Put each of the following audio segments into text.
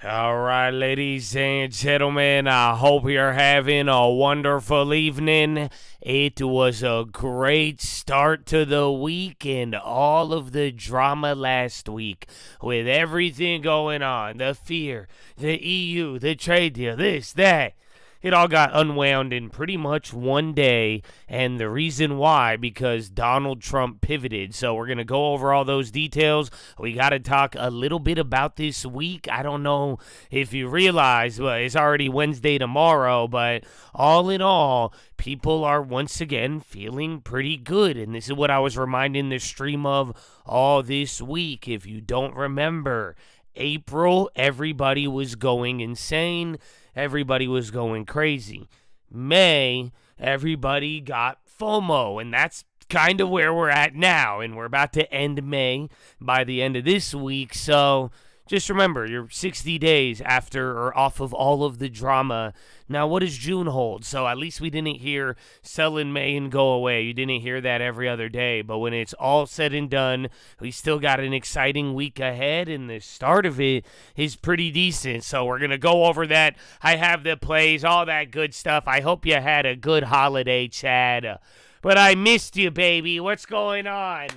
All right, ladies and gentlemen, I hope you're having a wonderful evening. It was a great start to the week and all of the drama last week with everything going on. The fear, the EU, the trade deal, this, that. It all got unwound in pretty much one day, and the reason why, because Donald Trump pivoted. So we're going to go over all those details. We got to talk a little bit about this week. I don't know if you realize, but it's already Wednesday tomorrow, but all in all, people are once again feeling pretty good, and this is what I was reminding the stream of all this week. If you don't remember, April, everybody was going insane. Everybody was going crazy. May, everybody got FOMO, and that's kind of where we're at now, and we're about to end May by the end of this week, so just remember, you're 60 days after or off of all of the drama. Now, what does June hold? So at least we didn't hear sell in May and go away. You didn't hear that every other day. But when it's all said and done, we still got an exciting week ahead, and the start of it is pretty decent. So we're going to go over that. I have the plays, all that good stuff. I hope you had a good holiday, Chad. But I missed you, baby. What's going on?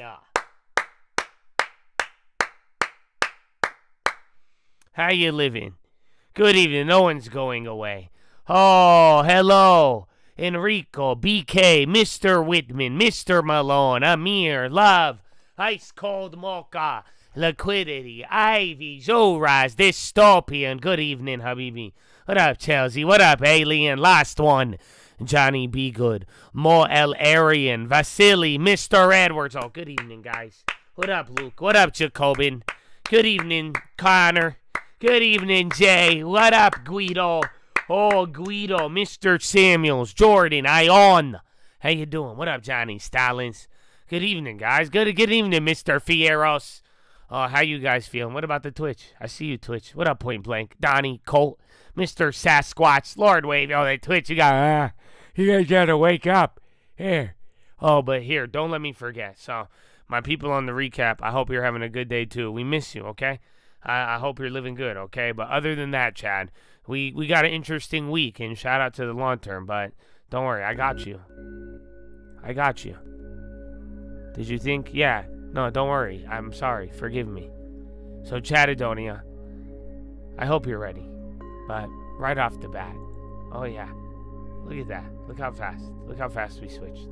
How you living? Good evening. No one's going away. Oh, hello. Enrico, BK, Mr. Whitman, Mr. Malone, Amir, Love, Ice Cold Mocha, Liquidity, Ivy, Zoraz, Dystopian. Good evening, Habibi. What up, Chelsea? What up, Alien? Last one. Johnny B. Good. Mo El Arian, Vasily, Mr. Edwards. Oh, good evening, guys. What up, Luke? What up, Jacobin? Good evening, Connor. Good evening, Jay. What up, Guido? Oh, Guido, Mr. Samuels, Jordan, Ion. How you doing? What up, Johnny Stallings? Good evening, guys. Good evening, Mr. Fieros. How you guys feeling? What about the Twitch? I see you, Twitch. What up, Point Blank? Donnie, Colt, Mr. Sasquatch, Lord Wave. Oh, that Twitch, you guys gotta wake up. Here. Oh, but here, don't let me forget. So, my people on the recap, I hope you're having a good day, too. We miss you, okay? I hope you're living good, okay? But other than that, Chad, we got an interesting week, and shout out to the long term, but don't worry, I got you. I got you. Did you think? Yeah. No, don't worry. I'm sorry. Forgive me. So, Chadadonia, I hope you're ready. But right off the bat, oh yeah, look at that. Look how fast. Look how fast we switched.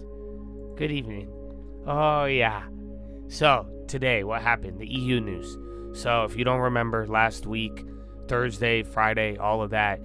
Good evening. Oh yeah. So, today, what happened? The EU news. So if you don't remember, last week, Thursday, Friday, all of that,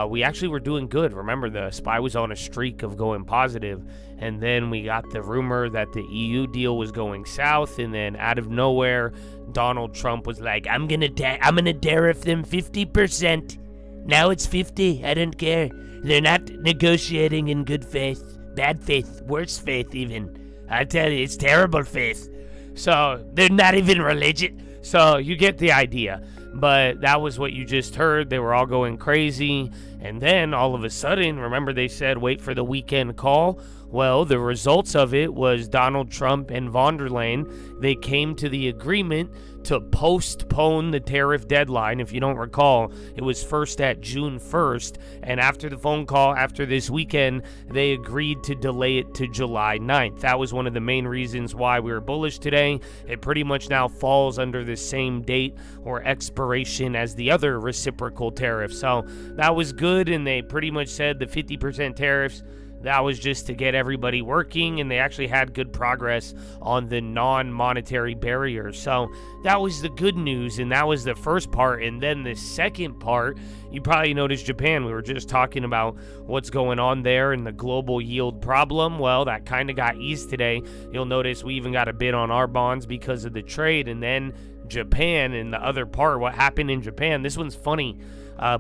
we actually were doing good. Remember, the SPY was on a streak of going positive, and then we got the rumor that the EU deal was going south, and then out of nowhere, Donald Trump was like, I'm gonna tariff them 50%. Now it's 50. I don't care. They're not negotiating in good faith. Bad faith. Worse faith, even. I tell you, it's terrible faith. So they're not even religious. So you get the idea. But that was what you just heard. They were all going crazy. And then all of a sudden, remember they said wait for the weekend call? Well, the results of it was Donald Trump and von der Leyen, they came to the agreement to postpone the tariff deadline. If you don't recall, it was first at June 1st. And after the phone call, after this weekend, they agreed to delay it to July 9th. That was one of the main reasons why we were bullish today. It pretty much now falls under the same date or expiration as the other reciprocal tariff. So that was good, and they pretty much said the 50% tariffs, that was just to get everybody working, and they actually had good progress on the non-monetary barriers. So that was the good news, and that was the first part. And then the second part, you probably noticed Japan. We were just talking about what's going on there and the global yield problem. Well, that kind of got eased today. You'll notice we even got a bid on our bonds because of the trade. And then Japan, and the other part, what happened in Japan, this one's funny,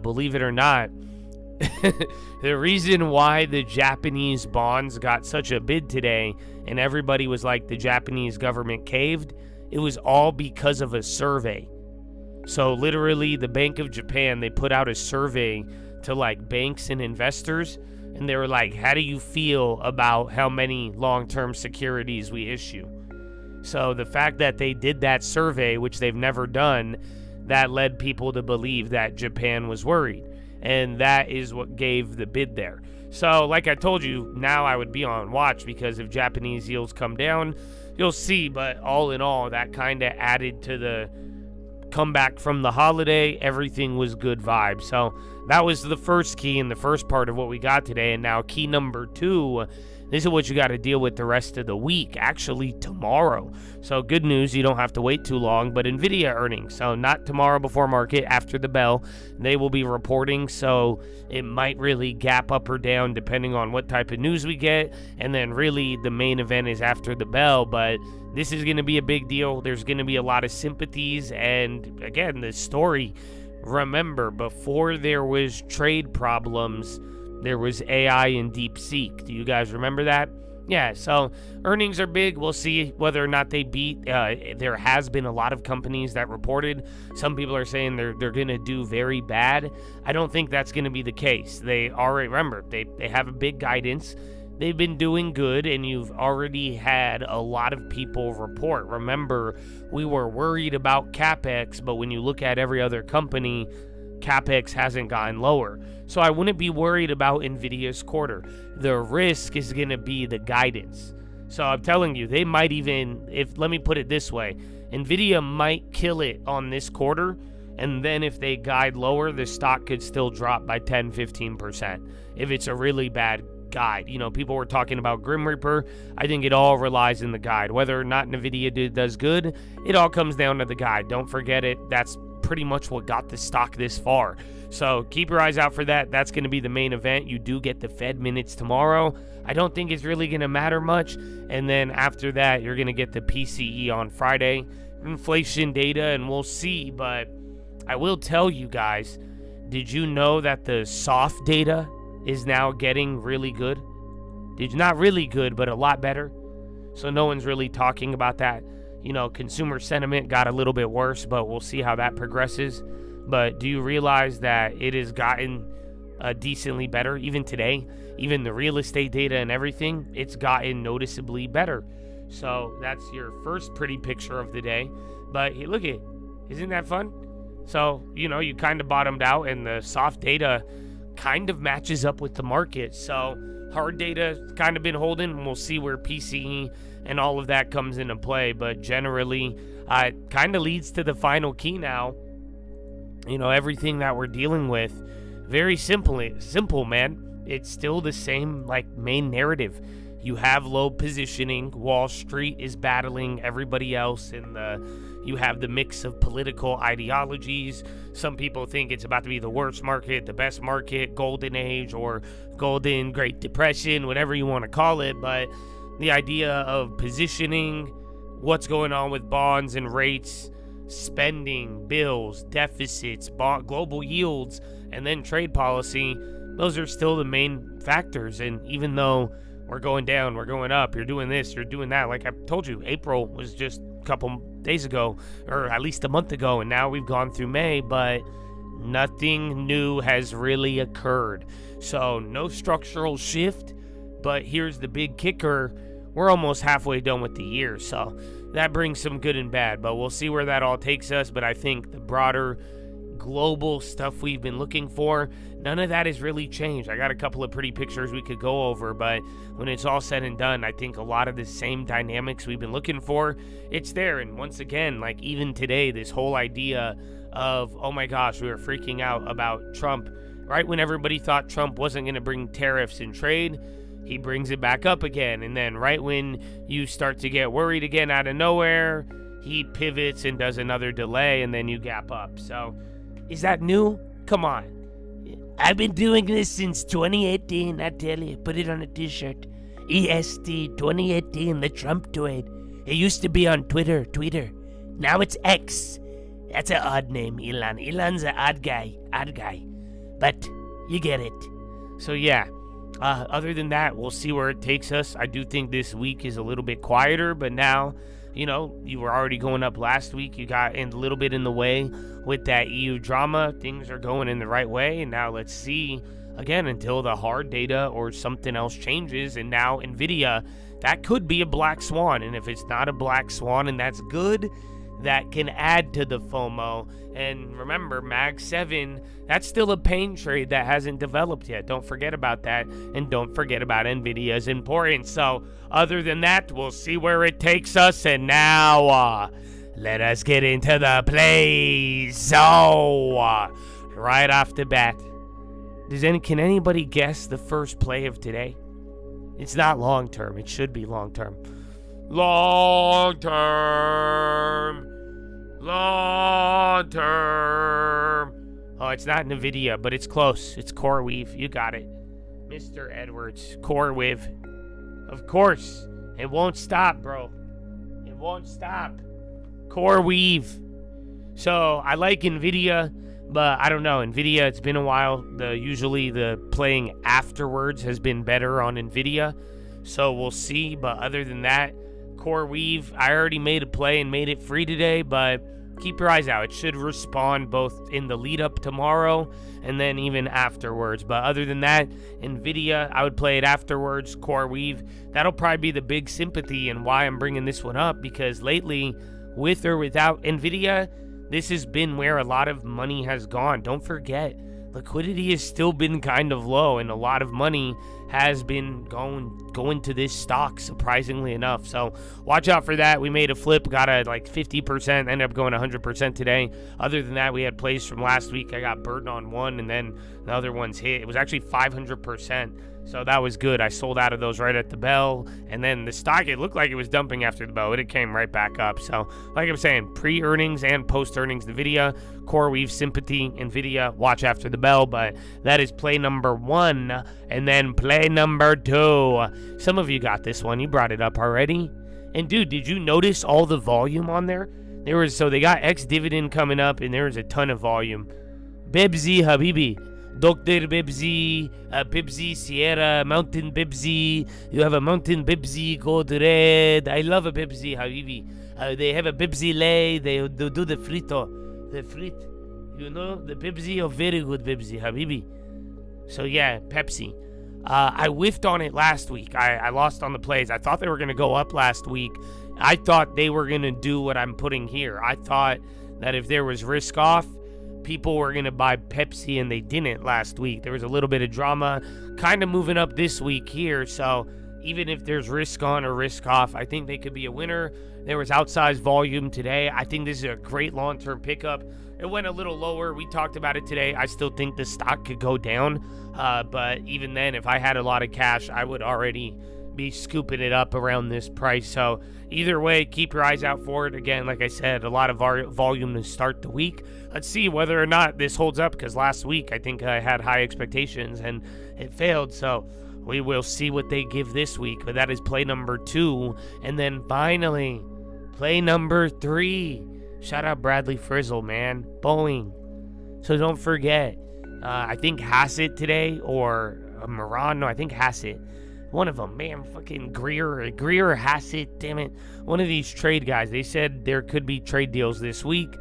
believe it or not. The reason why the Japanese bonds got such a bid today and everybody was like the Japanese government caved, it was all because of a survey. So literally the Bank of Japan, they put out a survey to like banks and investors, and they were like, how do you feel about how many long-term securities we issue? So the fact that they did that survey, which they've never done, that led people to believe that Japan was worried. And that is what gave the bid there. So, like I told you, now I would be on watch, because if Japanese yields come down, you'll see. But all in all, that kind of added to the comeback from the holiday. Everything was good vibes. So that was the first key in the first part of what we got today. And now key number 2. This is what you got to deal with the rest of the week, actually tomorrow. So good news, you don't have to wait too long, but Nvidia earnings. So not tomorrow before market, after the bell. They will be reporting, so it might really gap up or down depending on what type of news we get. And then really the main event is after the bell, but this is going to be a big deal. There's going to be a lot of sympathies. And again, the story, remember, before there was trade problems, there was AI and DeepSeek. Do you guys remember that? Yeah, so earnings are big. We'll see whether or not they beat. There has been a lot of companies that reported. Some people are saying they're going to do very bad. I don't think that's going to be the case. They already, remember, they have a big guidance. They've been doing good, and you've already had a lot of people report. Remember, we were worried about CapEx, but when you look at every other company, CapEx hasn't gotten lower. So I wouldn't be worried about Nvidia's quarter. The risk is going to be the guidance. So I'm telling you, they might even, let me put it this way, Nvidia might kill it on this quarter, and then if they guide lower, the stock could still drop by 10-15% if it's a really bad guide. You know, people were talking about Grim Reaper. I think it all relies in the guide. Whether or not Nvidia does good, it all comes down to the guide. Don't forget it. That's pretty much what got the stock this far. So keep your eyes out for that. That's going to be the main event. You do get the Fed minutes tomorrow. I don't think it's really going to matter much. And then after that, you're going to get the PCE on Friday, inflation data, and we'll see. But I will tell you guys, did you know that the soft data is now getting really good? Not really good, but a lot better. So no one's really talking about that. You know, consumer sentiment got a little bit worse, but we'll see how that progresses. But do you realize that it has gotten decently better even today? Even the real estate data and everything, it's gotten noticeably better. So that's your first pretty picture of the day. But look at it. Isn't that fun? So, you know, you kind of bottomed out, and the soft data kind of matches up with the market. So hard data kind of been holding, and we'll see where PCE and all of that comes into play. But generally, it kind of leads to the final key now. You know, everything that we're dealing with, very simple, man. It's still the same, like, main narrative. You have low positioning. Wall Street is battling everybody else, and you have the mix of political ideologies. Some people think it's about to be the worst market, the best market, golden age, or golden Great Depression, whatever you want to call it. But the idea of positioning, what's going on with bonds and rates, spending, bills, deficits, global yields, and then trade policy, those are still the main factors. And even though we're going down, we're going up, you're doing this, you're doing that, like I told you, April was just a couple days ago, or at least a month ago, and now we've gone through May, but nothing new has really occurred. So no structural shift. But here's the big kicker: we're almost halfway done with the year, so that brings some good and bad, but we'll see where that all takes us. But I think the broader global stuff we've been looking for, none of that has really changed. I got a couple of pretty pictures we could go over, but when it's all said and done, I think a lot of the same dynamics we've been looking for, it's there. And once again, like even today, this whole idea of, oh my gosh, we were freaking out about Trump, right when everybody thought Trump wasn't going to bring tariffs and trade, he brings it back up again. And then right when you start to get worried again out of nowhere, he pivots and does another delay, and then you gap up. So is that new? Come on. I've been doing this since 2018, I tell you. Put it on a t-shirt. EST 2018, the Trump tweet. It used to be on Twitter. Now it's X. That's an odd name, Elon. Elon's an odd guy. But you get it. So yeah. Other than that, we'll see where it takes us. I do think this week is a little bit quieter, but now, you know, you were already going up last week. You got a little bit in the way with that EU drama. Things are going in the right way, and now let's see, again, until the hard data or something else changes. And now Nvidia, that could be a black swan, and if it's not a black swan and that's good, that can add to the FOMO. And remember, Mag 7, that's still a pain trade that hasn't developed yet. Don't forget about that. And don't forget about Nvidia's importance. So other than that, we'll see where it takes us. And now, let us get into the plays. So, right off the bat, can anybody guess the first play of today? It's not long term. It should be long term. Long term. Long term. Oh, it's not Nvidia, but it's close. It's CoreWeave. You got it. Mr. Edwards. CoreWeave. Of course. It won't stop, bro. It won't stop. CoreWeave. So, I like Nvidia, but I don't know. Nvidia, it's been a while. Usually the playing afterwards has been better on Nvidia. So, we'll see. But other than that, CoreWeave, I already made a play and made it free today, but keep your eyes out. It should respond both in the lead up tomorrow and then even afterwards. But other than that, Nvidia, I would play it afterwards. CoreWeave, that'll probably be the big sympathy and why I'm bringing this one up, because lately, with or without Nvidia, this has been where a lot of money has gone. Don't forget, liquidity has still been kind of low, and a lot of money has been going to this stock, surprisingly enough. So watch out for that. We made a flip, got a 50%, ended up going 100% today. Other than that, we had plays from last week. I got burned on one, and then the other one's hit. It was actually 500%. So that was good. I sold out of those right at the bell. And then the stock, it looked like it was dumping after the bell, but it came right back up. So like I'm saying, pre-earnings and post-earnings, Nvidia, CoreWeave, sympathy, Nvidia, watch after the bell. But that is play number 1. And then play number 2. Some of you got this one. You brought it up already. And dude, did you notice all the volume on there? So they got ex-dividend coming up, and there was a ton of volume. Bebzi Habibi. Dr. Bibsy, Bibsy, Sierra, Mountain Bibsy. You have a Mountain Bibsy, Gold Red. I love a Bibsy, Habibi. They have a Bibsy lay. They do the frito. The frit. You know, the Bibsy, a very good Bibsy, Habibi. So, yeah, Pepsi. I whiffed on it last week. I lost on the plays. I thought they were going to go up last week. I thought they were going to do what I'm putting here. I thought that if there was risk off, people were going to buy Pepsi, and they didn't last week. There was a little bit of drama kind of moving up this week here. So even if there's risk on or risk off, I think they could be a winner. There was outsized volume today. I think this is a great long-term pickup. It went a little lower. We talked about it today. I still think the stock could go down. But even then, if I had a lot of cash, I would already be scooping it up around this price. So either way, keep your eyes out for it. Again, like I said, a lot of volume to start the week. Let's see whether or not this holds up, because last week I think I had high expectations and it failed. So we will see what they give this week. But that is play number 2. And then finally, play number 3. Shout out Bradley Frizzle, man. Boeing. So don't forget, I think Hassett today, or Moran. No, I think Hassett. One of them, man, fucking Greer, Hassett, damn it. One of these trade guys, they said there could be trade deals this week.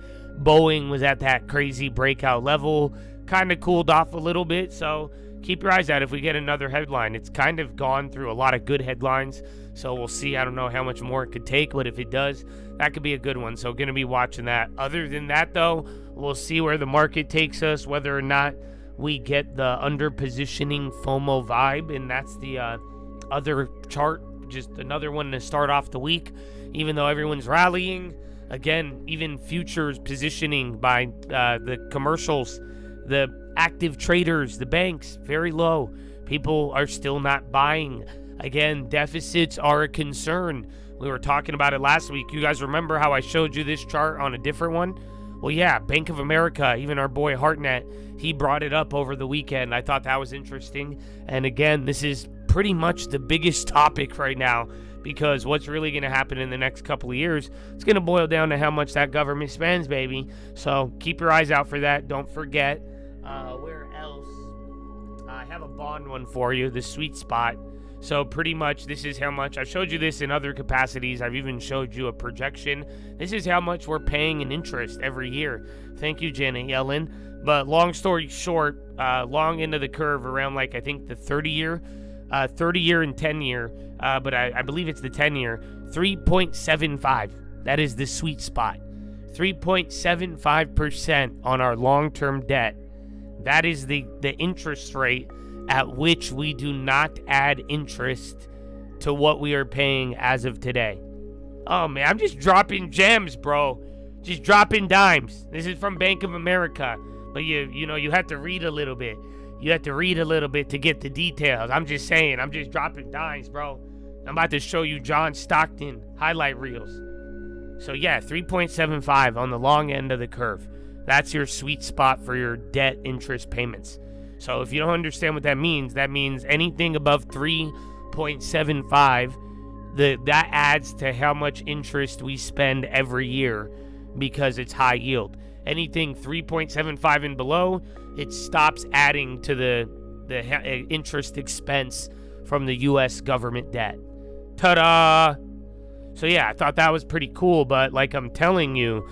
Boeing was at that crazy breakout level, kind of cooled off a little bit, so keep your eyes out if we get another headline. It's kind of gone through a lot of good headlines, so we'll see. I don't know how much more it could take, but if it does, that could be a good one, so going to be watching that. Other than that, though, we'll see where the market takes us, whether or not we get the under-positioning FOMO vibe, and that's the other chart, just another one to start off the week. Even though everyone's rallying, again, even futures positioning by the commercials, the active traders, the banks, very low. People are still not buying. Again, deficits are a concern. We were talking about it last week. You guys remember how I showed you this chart on a different one? Well, yeah, Bank of America, even our boy Hartnett, he brought it up over the weekend. I thought that was interesting. And again, this is pretty much the biggest topic right now, because what's really going to happen in the next couple of years, it's going to boil down to how much that government spends, baby. So keep your eyes out for that. Don't forget. Where else? I have a bond one for you, the sweet spot. So pretty much this is how much. I've showed you this in other capacities. I've even showed you a projection. This is how much we're paying in interest every year. Thank you, Janet Yellen. But long story short, long into the curve around I think the 30-year and 10-year, but I believe it's the 10-year, 3.75. That is the sweet spot. 3.75% on our long-term debt. That is the interest rate at which we do not add interest to what we are paying as of today. Oh man, I'm just dropping gems, bro. Just dropping dimes. This is from Bank of America. But you have to read a little bit. You have to read a little bit to get the details. I'm just saying, I'm just dropping dimes, bro. I'm about to show you John Stockton highlight reels. So yeah, 3.75 on the long end of the curve. That's your sweet spot for your debt interest payments. So if you don't understand what that means anything above 3.75, that adds to how much interest we spend every year because it's high yield. Anything 3.75 and below, it stops adding to the interest expense from the U.S. government debt. Ta-da! So yeah, I thought that was pretty cool, but like I'm telling you,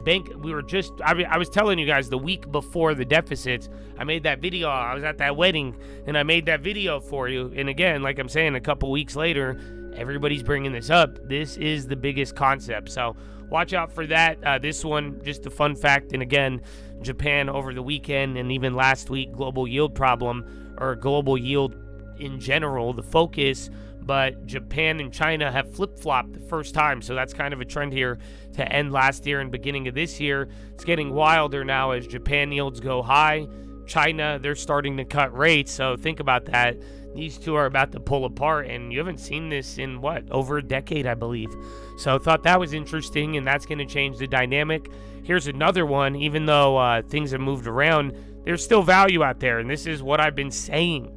I was telling you guys the week before the deficits, I made that video. I was at that wedding, and I made that video for you. And again, like I'm saying, a couple weeks later, everybody's bringing this up. This is the biggest concept. So watch out for that. This one, just a fun fact. And again, Japan over the weekend and even last week, global yield problem, or global yield in general, the focus. But Japan and China have flip-flopped the first time. So that's kind of a trend here to end last year and beginning of this year. It's getting wilder now as Japan yields go high. China, they're starting to cut rates. So think about that. These two are about to pull apart, and you haven't seen this in, over a decade, I believe. So I thought that was interesting, and that's going to change the dynamic. Here's another one. Even though things have moved around, there's still value out there, and this is what I've been saying.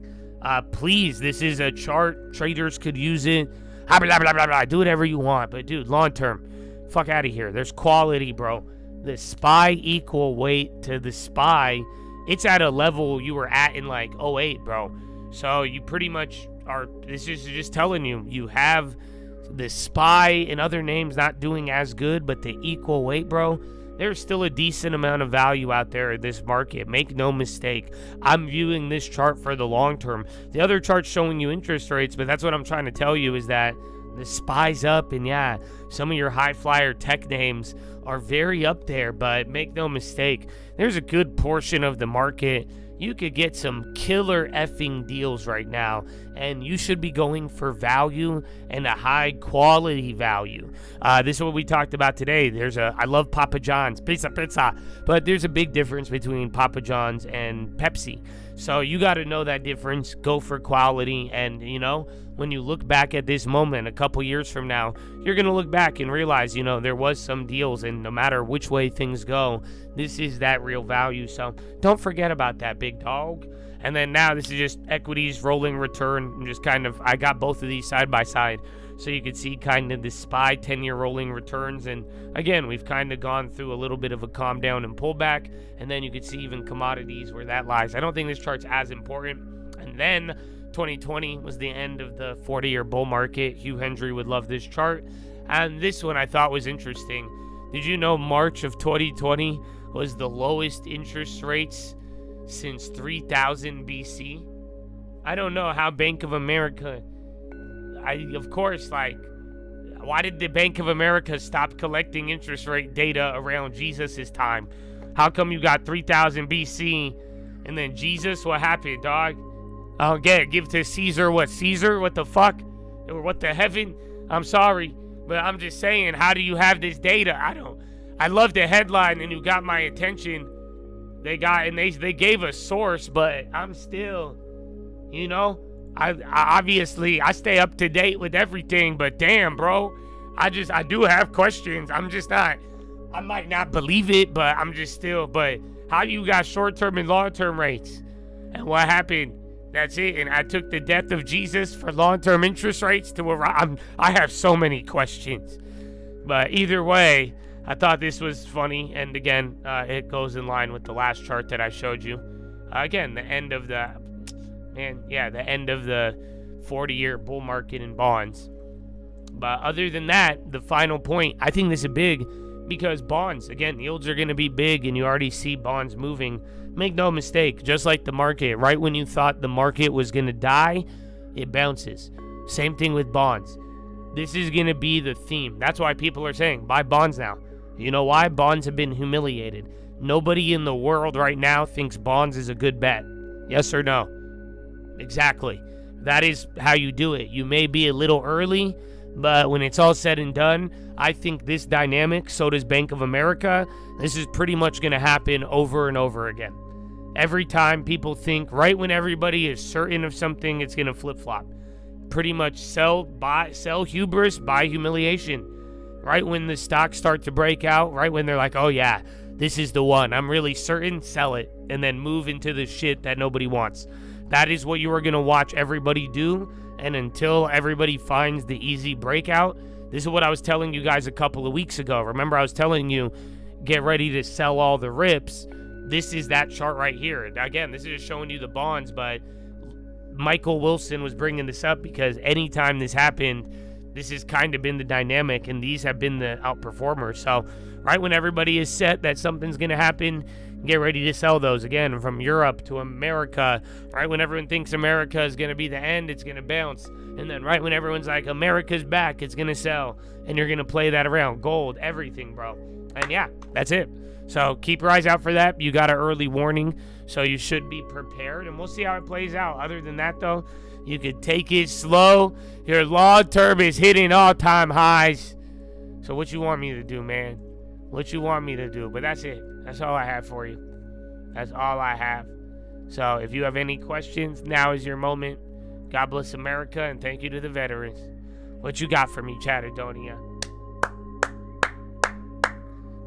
Please, this is a chart. Traders could use it. Blah, blah, blah, blah, blah. Do whatever you want, but dude, long term, fuck out of here. There's quality, bro. The SPY equal weight to the SPY, it's at a level you were at in like 08, bro. So you pretty much are, this is just telling you, you have the SPY and other names not doing as good, but the equal weight, bro, there's still a decent amount of value out there in this market. Make no mistake. I'm viewing this chart for the long term. The other chart's showing you interest rates, but that's what I'm trying to tell you is that the SPY's up, and yeah, some of your high flyer tech names are very up there, but make no mistake, there's a good portion of the market. You could get some killer effing deals right now, and you should be going for value and a high quality value. This is what we talked about today. I love Papa John's, pizza, but there's a big difference between Papa John's and Pepsi. So you got to know that difference, go for quality, and when you look back at this moment a couple years from now, you're going to look back and realize, there was some deals, and no matter which way things go, this is that real value. So don't forget about that, big dog. And then now this is just equities rolling return. Just I got both of these side by side so you can see kind of the SPY 10-year rolling returns. And again, we've kind of gone through a little bit of a calm down and pullback. And then you can see even commodities where that lies. I don't think this chart's as important. And then 2020 was the end of the 40-year bull market. Hugh Hendry would love this chart. And this one I thought was interesting. Did you know March of 2020 was the lowest interest rates since 3000 BC? I don't know how Bank of America, why did the Bank of America stop collecting interest rate data around Jesus' time? How come you got 3000 BC and then Jesus, what happened, dog? I don't get it. Give to Caesar what Caesar? What the fuck? Or what the heaven? I'm sorry, but I'm just saying, how do you have this data? I love the headline and you got my attention. They gave a source, but I'm still, I obviously stay up to date with everything, but damn, bro, I do have questions. I might not believe it, but but how you got short-term and long-term rates? And what happened? That's it. And I took the death of Jesus for long-term interest rates to arrive. I have so many questions, but either way, I thought this was funny, and again, it goes in line with the last chart that I showed you. Again, the end of the 40-year bull market in bonds. But other than that, the final point, I think this is big because bonds, again, yields are going to be big, and you already see bonds moving. Make no mistake, just like the market, right when you thought the market was going to die, it bounces. Same thing with bonds. This is going to be the theme. That's why people are saying, buy bonds now. You know why? Bonds have been humiliated. Nobody in the world right now thinks bonds is a good bet. Yes or no? Exactly. That is how you do it. You may be a little early, but when it's all said and done, I think this dynamic, so does Bank of America, this is pretty much going to happen over and over again. Every time people think, right when everybody is certain of something, it's going to flip-flop. Pretty much sell hubris, buy humiliation. Right when the stocks start to break out, right when they're like, oh yeah, this is the one, I'm really certain, sell it, and then move into the shit that nobody wants. That is what you are going to watch everybody do, and until everybody finds the easy breakout, this is what I was telling you guys a couple of weeks ago. Remember, I was telling you, get ready to sell all the rips. This is that chart right here. Again, this is just showing you the bonds, but Michael Wilson was bringing this up because anytime this happened, this has kind of been the dynamic, and these have been the outperformers. So right when everybody is set that something's going to happen, get ready to sell those. Again, from Europe to America, right when everyone thinks America is going to be the end, it's going to bounce. And then right when everyone's like, America's back, it's going to sell. And you're going to play that around. Gold, everything, bro. And yeah, that's it. So keep your eyes out for that. You got an early warning, so you should be prepared. And we'll see how it plays out. Other than that, though, you could take it slow. Your long term is hitting all-time highs. So what you want me to do, man? What you want me to do? But that's it. That's all I have for you. That's all I have. So if you have any questions, now is your moment. God bless America, and thank you to the veterans. What you got for me, Chattadonia?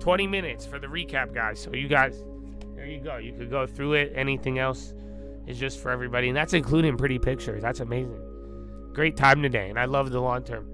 20 minutes for the recap, guys. So you guys, there you go. You could go through it. Anything else is just for everybody. And that's including pretty pictures. That's amazing. Great time today. And I love the long term.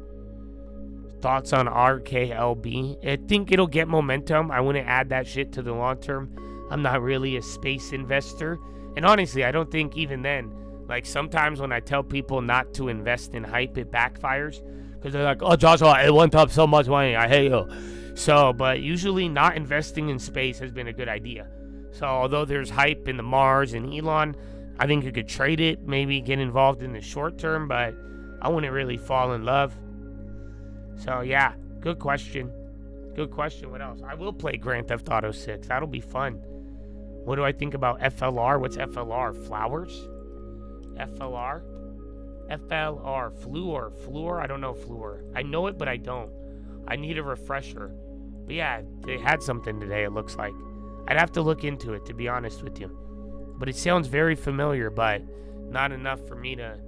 Thoughts on RKLB? I think it'll get momentum. I wouldn't add that shit to the long term. I'm not really a space investor. And honestly, I don't think even then, like sometimes when I tell people not to invest in hype, it backfires. Because they're like, oh, Joshua, it went up so much money. I hate you. So, but usually not investing in space has been a good idea. So, although there's hype in the Mars and Elon, I think you could trade it, maybe get involved in the short term, but I wouldn't really fall in love. So, yeah, good question. Good question. What else? I will play Grand Theft Auto 6. That'll be fun. What do I think about FLR? What's FLR? Flowers? FLR? FLR. Fluor. Fluor? I don't know Fluor. I know it, but I don't. I need a refresher. But yeah, they had something today, it looks like. I'd have to look into it, to be honest with you. But it sounds very familiar, but not enough for me to,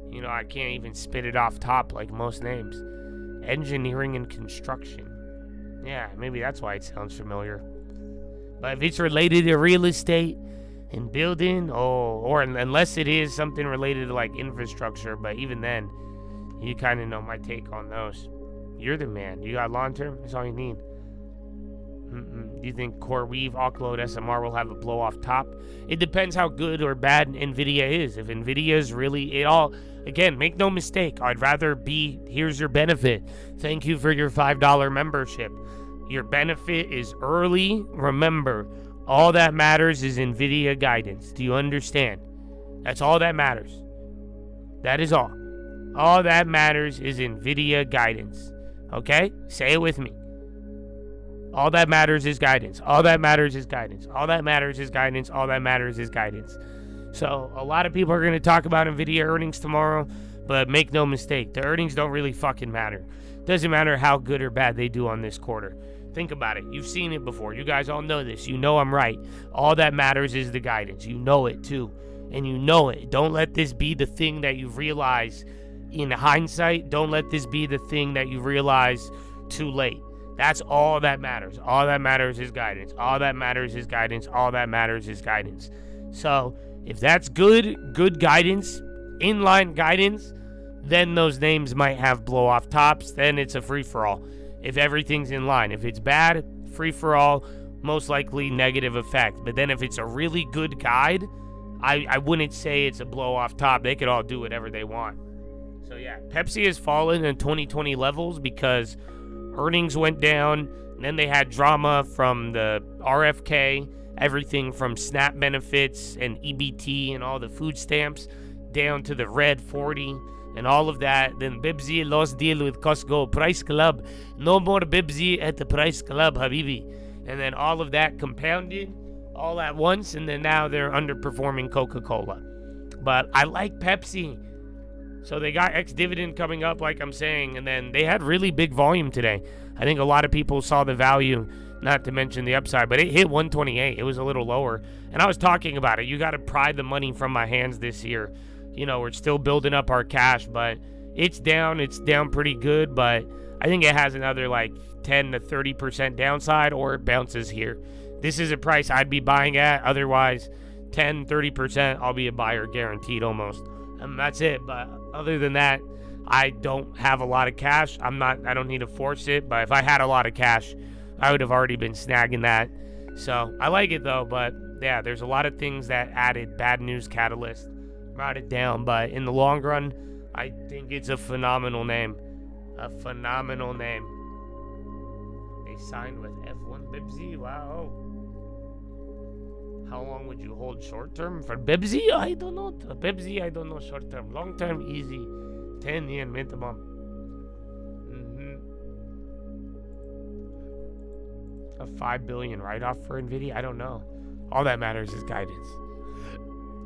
you know, I can't even spit it off top like most names. Engineering and construction. Yeah, maybe that's why it sounds familiar. But if it's related to real estate and building, or unless it is something related to like infrastructure, but even then, you kind of know my take on those. You're the man. You got long term? That's all you need. Do you think CoreWeave, Occload, SMR will have a blow off top? It depends how good or bad Nvidia is. If Nvidia is really again, make no mistake, I'd rather be, here's your benefit. Thank you for your $5 membership. Your benefit is early. Remember, all that matters is Nvidia guidance. Do you understand? That's all that matters. That is all. All that matters is Nvidia guidance. Okay? Say it with me. All that matters is guidance. All that matters is guidance. All that matters is guidance. All that matters is guidance. So, a lot of people are going to talk about Nvidia earnings tomorrow, but make no mistake, the earnings don't really fucking matter. Doesn't matter how good or bad they do on this quarter. Think about it. You've seen it before. You guys all know this. You know I'm right. All that matters is the guidance. You know it too. And you know it. Don't let this be the thing that you realize in hindsight. Don't let this be the thing that you realize too late. That's all that matters. All that matters is guidance. All that matters is guidance. All that matters is guidance. So if that's good guidance, inline guidance, then those names might have blow off tops. Then it's a free-for-all. If everything's in line. If it's bad, free-for-all, most likely negative effect. But then if it's a really good guide, I wouldn't say it's a blow off top. They could all do whatever they want. So yeah, Pepsi has fallen in 2020 levels because earnings went down. And then they had drama from the RFK, everything from SNAP benefits and EBT and all the food stamps down to the red 40. and all of that. Then Bibsy lost deal with Costco Price Club. No more Bibsy at the Price Club, Habibi. And then all of that compounded all at once, and then now they're underperforming Coca-Cola. But I like Pepsi. So they got ex-dividend coming up, like I'm saying, and then they had really big volume today. I think a lot of people saw the value, not to mention the upside, but it hit 128. It was a little lower. And I was talking about it. You got to pry the money from my hands this year. You know, we're still building up our cash, but it's down. It's down pretty good, but I think it has another like 10 to 30% downside, or it bounces here. This is a price I'd be buying at. Otherwise, 10, 30%, I'll be a buyer guaranteed almost. And that's it. But other than that, I don't have a lot of cash. I don't need to force it, but if I had a lot of cash, I would have already been snagging that. So I like it though, but yeah, there's a lot of things that added bad news catalyst, brought it down. But in the long run, I think it's a phenomenal name. A phenomenal name. They signed with F1 Bibsy. Wow. How long would you hold short term for Bibsy? I don't know. Bibsy, I don't know short term. Long term, easy. 10 yen minimum. A 5 billion write-off for Nvidia? I don't know. All that matters is guidance.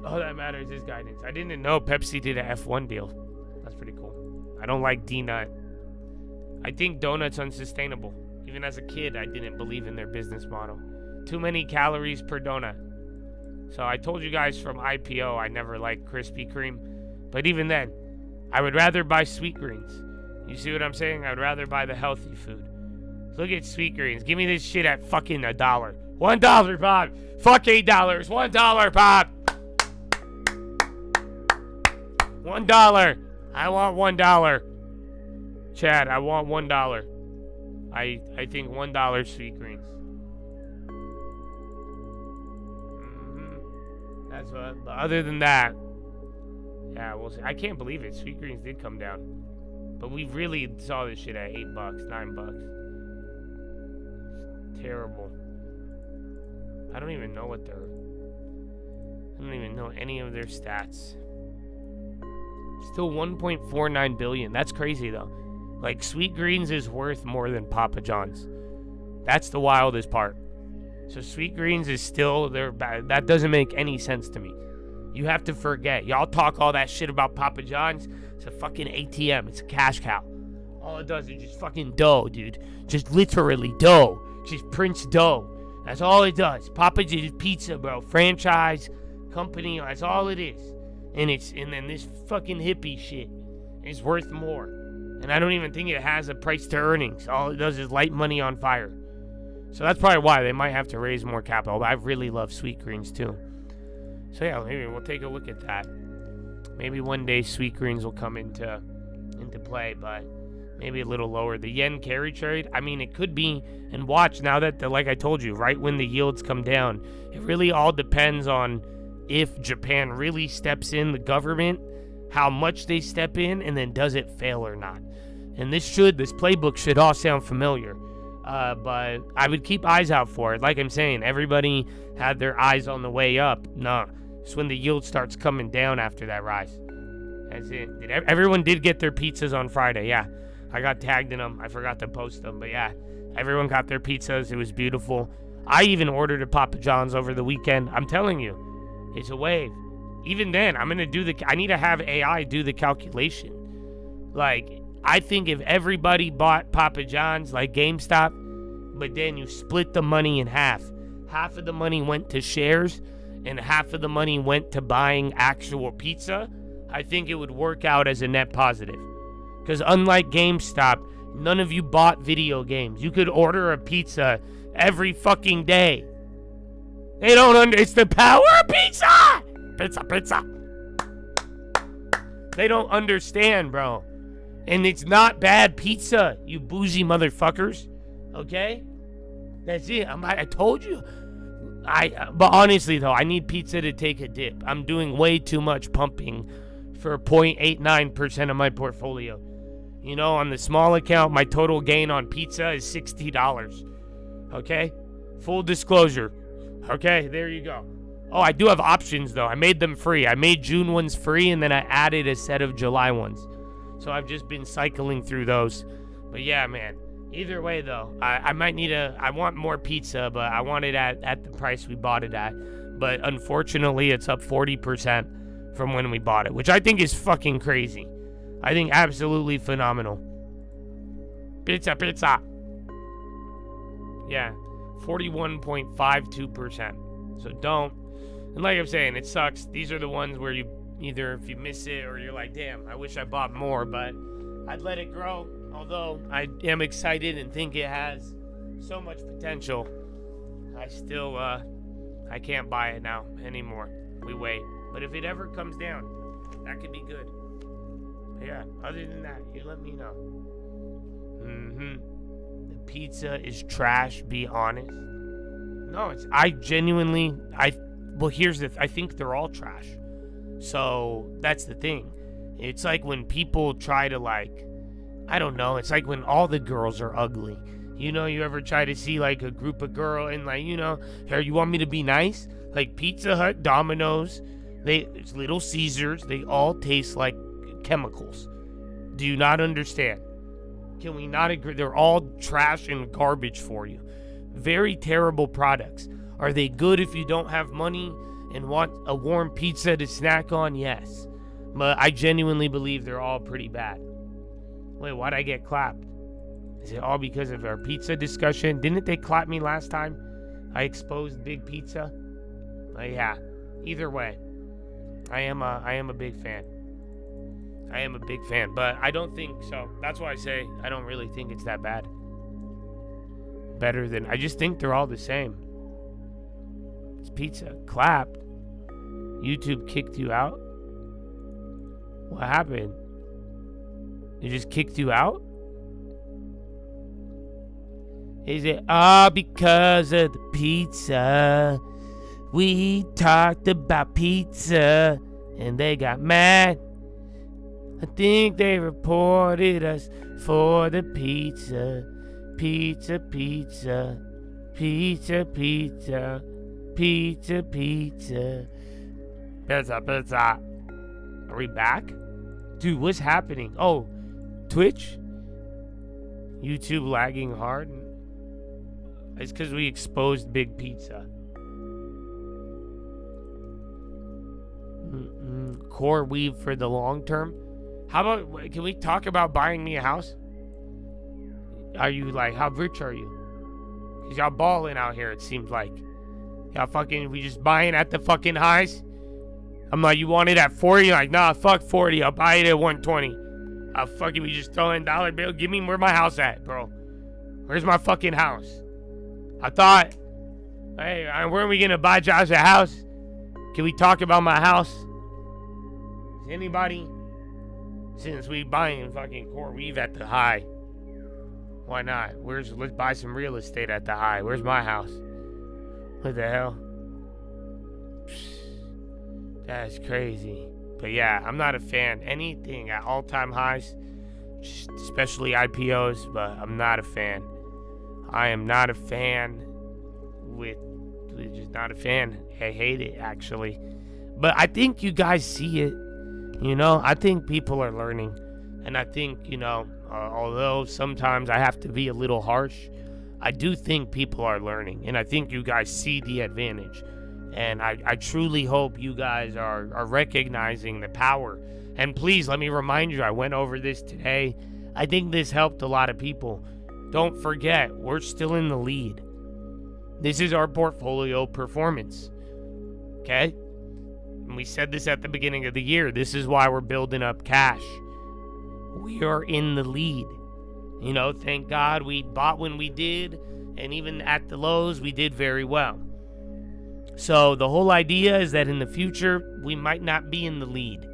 All that matters is guidance. I didn't know Pepsi did a F1 deal. That's pretty cool. I don't like D-Nut. I think donuts unsustainable. Even as a kid, I didn't believe in their business model. Too many calories per donut. So I told you guys from IPO, I never liked Krispy Kreme. But even then, I would rather buy Sweet Greens. You see what I'm saying? I would rather buy the healthy food. Look at Sweet Greens. Give me this shit at fucking $1. $1, Bob. Fuck $8. $1, Bob. $1. I want $1. Chad, I want $1. I think $1 Sweet Greens. That's what. But other than that, yeah, we'll see. I can't believe it. Sweet Greens did come down, but we really saw this shit at $8, $9. Terrible. I don't even know any of their stats. Still 1.49 billion. That's crazy though. Like Sweet Greens is worth more than Papa John's. That's the wildest part. So Sweet Greens is still there. That doesn't make any sense to me. You have to forget. Y'all talk all that shit about Papa John's. It's a fucking ATM. It's a cash cow. All it does is just fucking dough, dude. Just literally dough. Just prints dough. That's all it does. Papa John's pizza, bro. Franchise company. That's all it is. And then this fucking hippie shit is worth more. And I don't even think it has a price to earnings. All it does is light money on fire. So that's probably why they might have to raise more capital. But I really love Sweet Greens too. So yeah, maybe we'll take a look at that. Maybe one day Sweet Greens will come into play, but maybe a little lower. The yen carry trade, I mean, it could be. And watch now that, like I told you, right when the yields come down, it really all depends on if Japan really steps in, the government, how much they step in, and then does it fail or not. And this playbook should all sound familiar. But I would keep eyes out for it. Like I'm saying, everybody had their eyes on the way up. Nah, it's when the yield starts coming down after that rise. That's it. Everyone did get their pizzas on Friday. Yeah, I got tagged in them. I forgot to post them, but yeah, everyone got their pizzas. It was beautiful. I even ordered a Papa John's over the weekend. I'm telling you, it's a wave. Even then, I need to have AI do the calculation. Like, I think if everybody bought Papa John's like GameStop, but then you split the money in half of the money went to shares and half of the money went to buying actual pizza, I think it would work out as a net positive. Because unlike GameStop, none of you bought video games. You could order a pizza every fucking day. They don't it's the power of pizza! Pizza. They don't understand, bro. And it's not bad pizza, you bougie motherfuckers. Okay? That's it. I told you. But honestly, though, I need pizza to take a dip. I'm doing way too much pumping for 0.89% of my portfolio. You know, on the small account, my total gain on pizza is $60. Okay? Full disclosure. Okay? There you go. Oh, I do have options, though. I made them free. I made June ones free, and then I added a set of July ones. So I've just been cycling through those. But yeah, man. Either way, though, I might need I want more pizza, but I want it at the price we bought it at. But unfortunately, it's up 40% from when we bought it, which I think is fucking crazy. I think absolutely phenomenal. Pizza. Yeah, 41.52%. So don't. And like I'm saying, it sucks. These are the ones where you either if you miss it or you're like, damn, I wish I bought more, but I'd let it grow. Although I am excited and think it has so much potential, I still, I can't buy it now anymore. We wait. But if it ever comes down, that could be good. But yeah, other than that, you let me know. The pizza is trash, be honest. No, here's I think they're all trash. So that's the thing. It's like when people try to I don't know, it's like when all the girls are ugly. You know, you ever try to see like a group of girl and here, you want me to be nice? Like Pizza Hut, Domino's, it's Little Caesars, they all taste like chemicals. Do you not understand? Can we not agree? They're all trash and garbage for you. Very terrible products. Are they good if you don't have money and want a warm pizza to snack on? Yes. But I genuinely believe they're all pretty bad. Wait, why'd I get clapped? Is it all because of our pizza discussion? Didn't they clap me last time I exposed Big Pizza? Yeah. Either way, I am a big fan. I am a big fan, but I don't think so. That's why I say I don't really think it's that bad. I just think they're all the same. It's pizza. Clapped. YouTube kicked you out? What happened? They just kicked you out? Is it all because of the pizza? We talked about pizza and they got mad. I think they reported us for the pizza. Pizza. Pizza. Are we back? Dude, what's happening? Oh, Twitch? YouTube lagging hard? It's because we exposed Big Pizza. Core weave for the long term. How about, can we talk about buying me a house? Are you how rich are you? Because y'all balling out here, it seems like. Y'all we just buying at the fucking highs? I'm like, you want it at 40? Like, nah, fuck 40. I'll buy it at 120. We just throw in dollar bill. Give me where my house at, bro. Where's my fucking house? I thought, hey, where are we gonna buy Josh a house? Can we talk about my house? Is anybody? Since we buying fucking core weave at the high, why not? Let's buy some real estate at the high. Where's my house? What the hell? That's crazy. But yeah, I'm not a fan. Anything at all-time highs, especially IPOs, but I'm not a fan. I am not a fan just not a fan. I hate it, actually. But I think you guys see it. I think people are learning. And I think, although sometimes I have to be a little harsh, I do think people are learning. And I think you guys see the advantage. And I truly hope you guys are recognizing the power. And please, let me remind you, I went over this today. I think this helped a lot of people. Don't forget, we're still in the lead. This is our portfolio performance. Okay? And we said this at the beginning of the year. This is why we're building up cash. We are in the lead. Thank God we bought when we did. And even at the lows, we did very well. So the whole idea is that in the future, we might not be in the lead.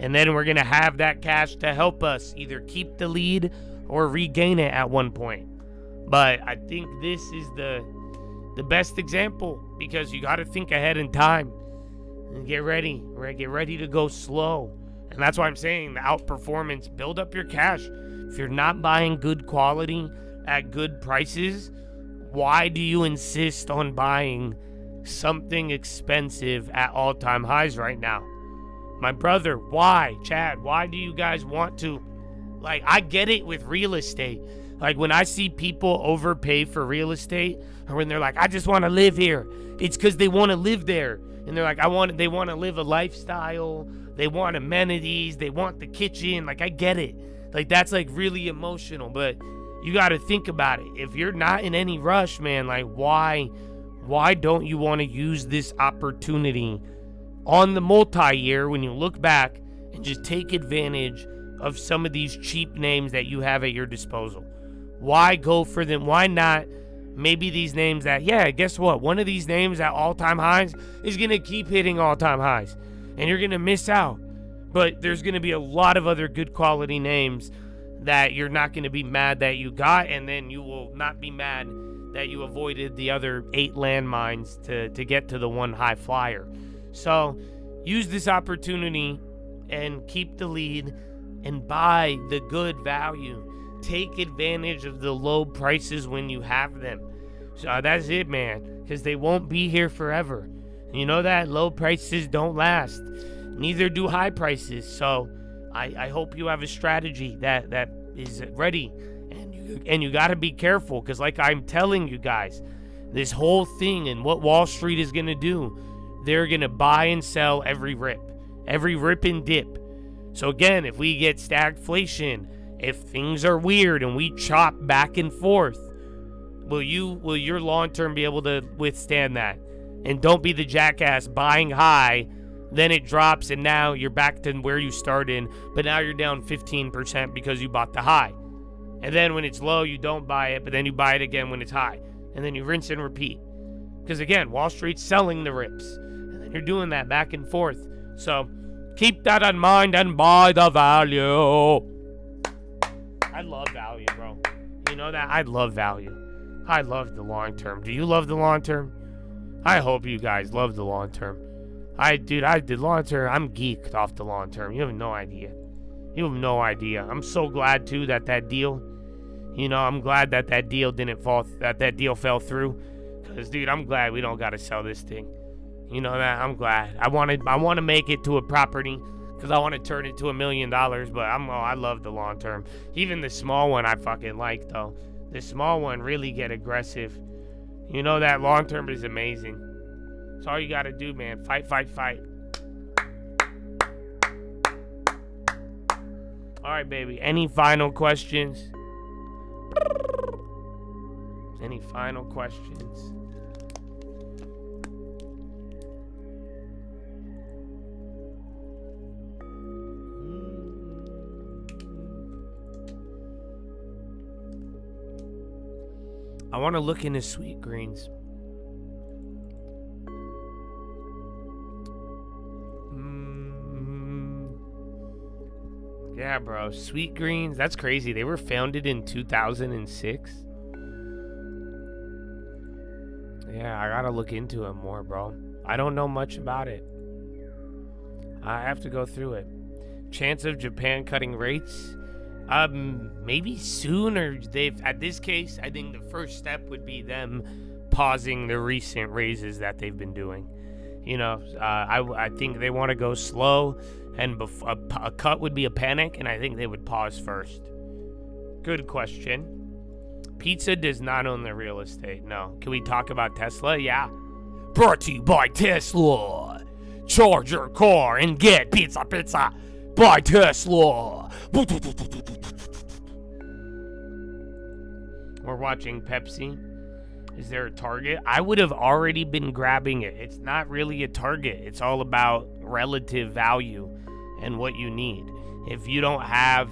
And then we're going to have that cash to help us either keep the lead or regain it at one point. But I think this is the best example, because you got to think ahead in time and get ready. Get ready to go slow. And that's why I'm saying the outperformance, build up your cash. If you're not buying good quality at good prices, why do you insist on buying something expensive at all-time highs right now? My brother, why? Chad, why do you guys want to? Like, I get it with real estate. Like, when I see people overpay for real estate, or when they're like, I just want to live here, it's because they want to live there. And they're like, they want to live a lifestyle. They want amenities. They want the kitchen. Like, I get it. Like, that's, like, really emotional. But you got to think about it. If you're not in any rush, man, like, why don't you want to use this opportunity on the multi-year when you look back and just take advantage of some of these cheap names that you have at your disposal? Why go for them? Why not maybe these names that, yeah, guess what? One of these names at all-time highs is going to keep hitting all-time highs, and you're going to miss out. But there's going to be a lot of other good quality names that you're not going to be mad that you got, and then you will not be mad that you avoided the other 8 landmines to get to the one high flyer. So use this opportunity and keep the lead and buy the good value. Take advantage of the low prices when you have them. So that's it, man, because they won't be here forever. You know that low prices don't last. Neither do high prices. So I hope you have a strategy that is ready. And you got to be careful, because like I'm telling you guys, this whole thing and what Wall Street is going to do, they're going to buy and sell every rip and dip. So again, if we get stagflation, if things are weird and we chop back and forth, will your long term be able to withstand that? And don't be the jackass buying high, then it drops and now you're back to where you started, but now you're down 15% because you bought the high. And then when it's low, you don't buy it, but then you buy it again when it's high. And then you rinse and repeat. Because again, Wall Street's selling the rips. And then you're doing that back and forth. So keep that in mind and buy the value. I love value, bro. You know that? I love value. I love the long term. Do you love the long term? I hope you guys love the long term. I did long term. I'm geeked off the long term. You have no idea. I'm so glad too that deal, I'm glad that deal didn't fall, that deal fell through. Cause dude, I'm glad we don't gotta sell this thing. You know that? I'm glad. I want to make it to a property, because I want to turn it to $1 million. But I love the long term. Even the small one I fucking like though. The small one really get aggressive. You know that long term is amazing. That's all you gotta do, man. Fight. All right, baby. Any final questions? Any final questions? I want to look into sweet greens. Yeah, bro. Sweet greens. That's crazy. They were founded in 2006. Yeah, I gotta look into it more, bro. I don't know much about it. I have to go through it. Chance of Japan cutting rates? Maybe soon, or at this case, I think the first step would be them pausing the recent raises that they've been doing. I think they want to go slow, and a cut would be a panic, and I think they would pause first. Good question. Pizza does not own the real estate. No. Can we talk about Tesla? Yeah. Brought to you by Tesla. Charge your car and get pizza by Tesla. We're watching Pepsi. Is there a target? I would have already been grabbing it. It's not really a target. It's all about relative value and what you need. If you don't have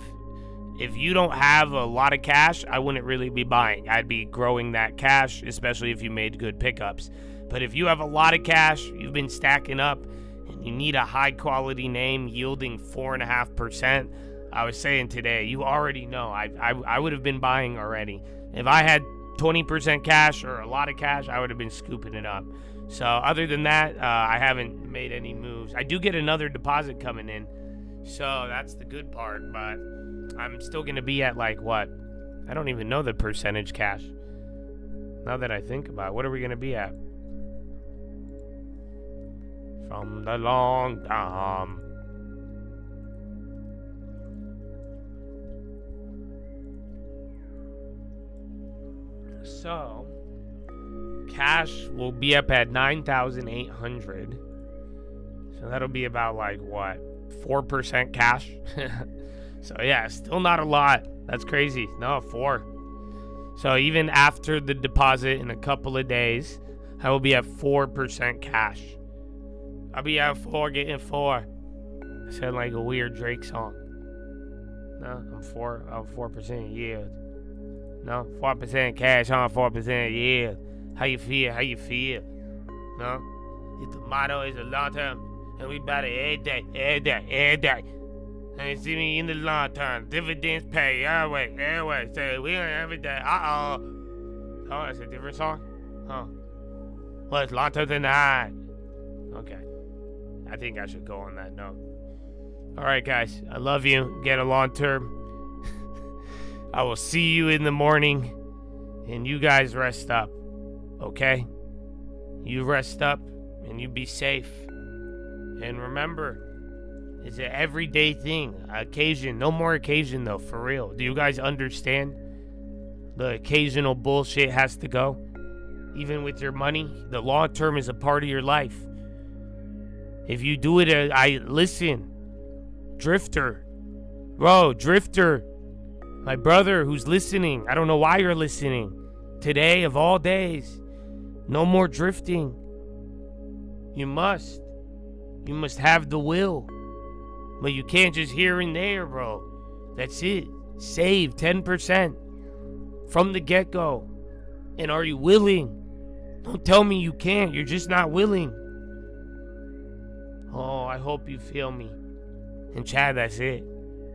a lot of cash, I wouldn't really be buying. I'd be growing that cash, especially if you made good pickups. But if you have a lot of cash, you've been stacking up, and you need a high quality name yielding 4.5%, I was saying today, you already know I would have been buying already. If I had 20% cash or a lot of cash, I would have been scooping it up. So other than that, I haven't made any moves. I do get another deposit coming in, so that's the good part. But I'm still gonna be at like what? I don't even know the percentage cash. Now that I think about it, what are we gonna be at? From the long time. So, cash will be up at 9,800. So that'll be about like what? 4% cash? So yeah, still not a lot. That's crazy. No, 4. So even after the deposit in a couple of days, I will be at 4% cash. I'll be at 4 getting 4. I said like a weird Drake song. No, I'm 4% yield. No, 4% cash on 4% yield. How you feel? How you feel? No? If the motto is a long term, and we about it every day. And you see me in the long term. Dividends pay. Airway. Say we on every day. Oh, that's a different song? Huh. Well, it's long term than that. Okay. I think I should go on that note. Alright, guys. I love you. Get a long term. I will see you in the morning. And you guys rest up. Okay? You rest up and you be safe. And remember, it's an everyday thing. Occasion. No more occasion, though, for real. Do you guys understand? The occasional bullshit has to go. Even with your money, the long term is a part of your life. If you do it, listen. Drifter. Bro, Drifter. My brother who's listening. I don't know why you're listening. Today, of all days. No more drifting. You must. You must have the will. But you can't just here and there, bro. That's it. Save 10% from the get-go. And are you willing? Don't tell me you can't. You're just not willing. Oh, I hope you feel me. And Chad, that's it.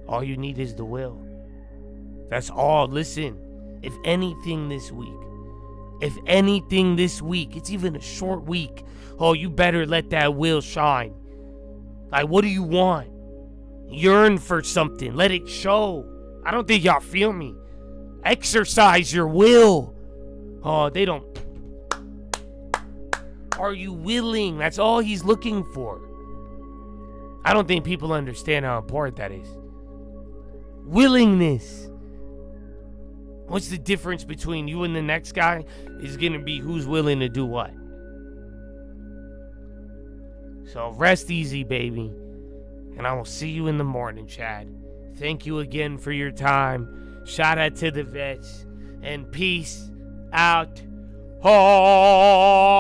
All you need is the will. That's all. Listen, if anything this week, it's even a short week, oh, you better let that will shine. Like, what do you want? Yearn for something. Let it show. I don't think y'all feel me. Exercise your will. Oh, they don't. Are you willing? That's all he's looking for. I don't think people understand how important that is. Willingness. What's the difference between you and the next guy? Is going to be who's willing to do what. So rest easy, baby. And I will see you in the morning, Chad. Thank you again for your time. Shout out to the vets. And peace out. Harda.